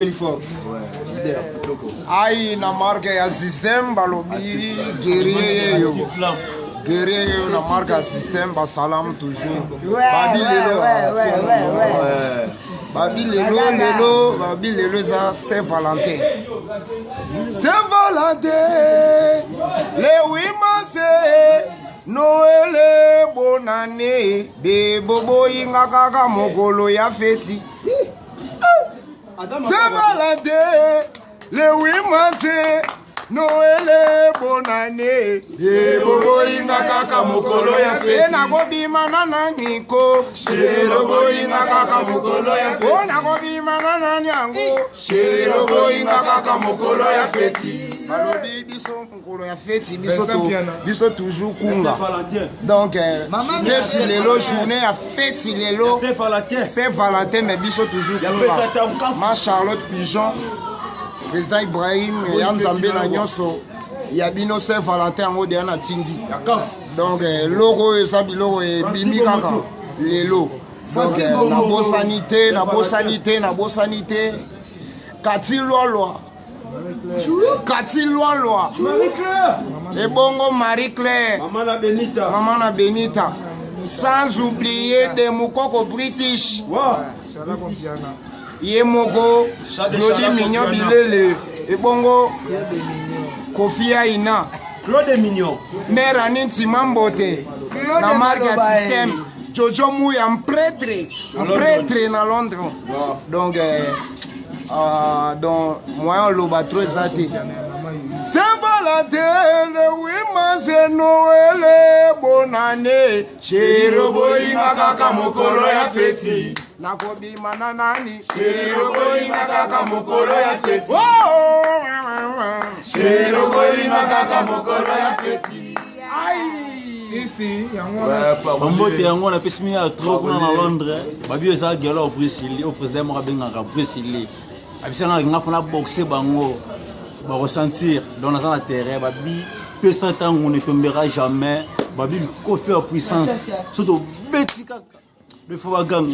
Uniforme. Aïe, na marque ya système balobi guerrier yo. Guerrier yo na marque ya système ba salam toujours. Babi lelo za Saint-Valentin. Saint-Valentin, le 8 mars, Noël, bonne année, be bobo inga kaka mokolo ya feti. Saint-Valentin, le 8 mars, Noël, bonne année. Ye bobo inga kaka mokolo ya feti. Na kobima nana niko. Shiro boy inga kaka mokolo ya feti. Na kobima nana nyango. Shiro boy inga kaka mokolo ya feti. Balobi biso mokolo ya feti biso toujours kunga. Donc feti lelo journée ya feti lelo. Saint-Valentin mais biso toujours kunga. Ma Charlotte Pigeon. Président Ibrahim, Yann Zambé la nyonso, Yabino Saint-Valentin en mode na tindi. Donc logo et sabi logo et bimi kaka lelo. Donc na bo sanité. Kati loi. Marie-Claire. Et bongo Marie-Claire. Maman na Benita. Sans oublier des moukoko British. Yemoko, Claude Mignon Bilele, et bongo, Kofi Aina, Claude Mignon, Mère Anine Mambote, la marque système, Jojo Mouy, un prêtre dans Londres. Donc, moi, on l'a trop exalté. Saint-Valentin, le 8 mars, Noël, bonne année, Shiro boy kaka mokolo ya feti. Nakobi mananani, Shiro boy kaka mokolo ya feti. Shiro boy kaka mokolo ya feti. Bambote yango na pesi mina trop kuna na Londres. Babi eza gelo au Brésil, au président Mokabengaka Brésil. Abisanga ngafuna boxer bango. Va ressentir dans la terre, babi peu sans temps on ne tombera jamais, babi le coffre en puissance, surtout bêtis de Fouagang.